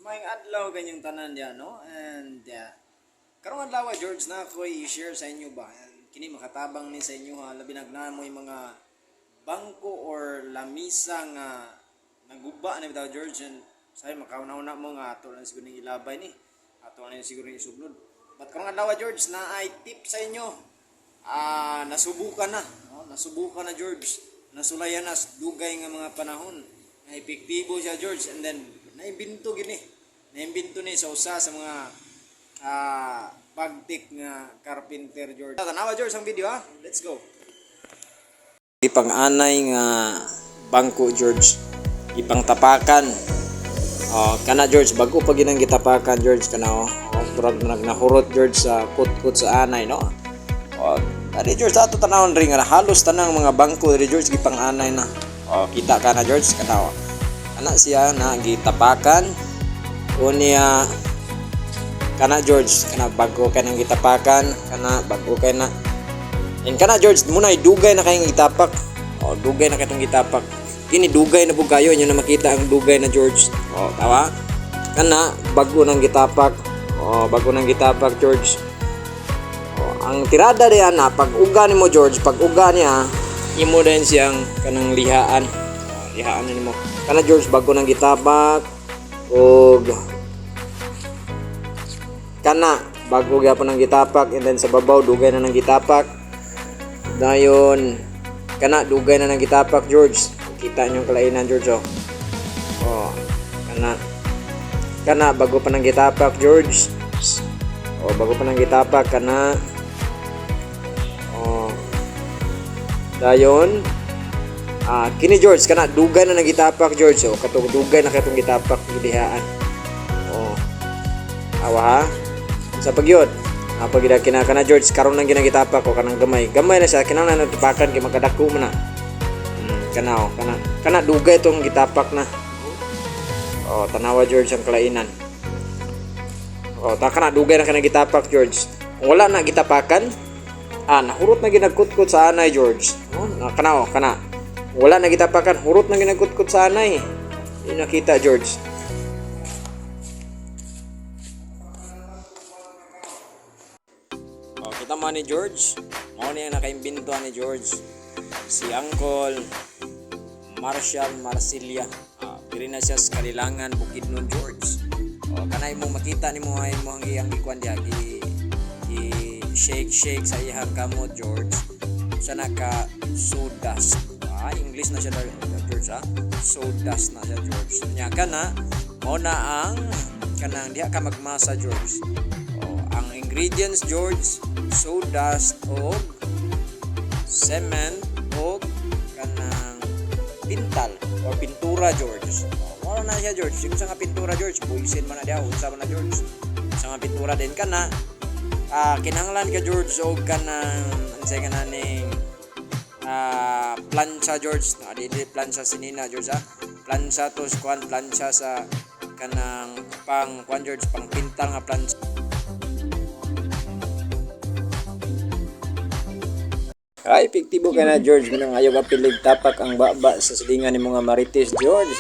Maayong adlaw kanyang tanan diyan, no? And karong adlaw George na ako i-share sa inyo ba. Kini makatabang ni sa inyo ha, labi nagnamoy mga bangko or lamisa nga naguba na bitaw George. And say makauna-una mo nga ato lang siguro ning ilabay ni. Ato lang siguro ning isublod. But karong adlaw George na ay tip sa inyo. Nasubukan na, no? Nasubukan na George. Nasulayan na dugay nga mga panahon. Na epektibo siya George, and then naimbento gini. Naimbento ni sa usa sa mga pagtik nga carpenter George. Tanawa George ang video ha. Let's go. Ipang-anay nga bangko George. Ipang tapakan. Kana George bago pa ginang gitapakan George kana murag nahurot George sa kut-kut sa anay no. Tadi George ato tanawon ring nga halos tanang mga bangko diri George gipang-anay na. Kita ka na George kana ana siya na gitapakan unya kana George kana bago ka nang gitapakan kana bago kay na in kana George muna dugay na kayong gitapak dugay na katong gitapak kini dugay na pug kayo inyo na makita ang dugay na George tawa kana bago nang gitapak bago nang gitapak George ang tirada diyan na pag uga nimo George pag uga niya imo din siyang kanang lihaan lihaan nimo kana George bago nang gitapak og kana bago gyapon nang gitapak and then sa babaw dugay na nang gitapak dayon kana dugay na nang gitapak George kita niyo kalainan George kana bago pa nang gitapak George bago pa nang gitapak kana dayon kini George kana dugay na nagitapak George katong dugay na katong gitapak gidihaan awa ha sa pagyod pagida kinakana George karon nang ginagitapak ko kanang gamay na siya kinahanglan natipakan kay magkadako man na kana dugay tong gitapak na tanawa George ang kalainan kana dugay na kana gitapak George kung wala na gitapakan nahurot na ginagkutkut sa anay George kana wala na gitapakan hurot na ginagkutkut sa anay nakita George kita mo ni George mo niya nakaimbento ni George si Uncle Marshall Marsilia diri na siya sa Kalilangan Bukidnon George kanay mo makita nimo ay mo ang iyang gikuan diha shake sa iyang kamot George siya naka sodas English na siya George sodas na siya George nya kana mo na ang kanang diha ka magmasa George ang ingredients George sawdust o cement o kanang pintal or pintura George wala na siya George siguro sa nga pintura George buisin man na diha unsa man na George sa nga pintura din kana kinahanglan ka George og kanang unsay kananing plancha George dili plancha sinina George plancha to kuan plancha sa kanang pang kuan George pang pintal nga plancha epektibo ka na George minang ayaw ka pilig tapak ang baba sa silingan ni mga marites George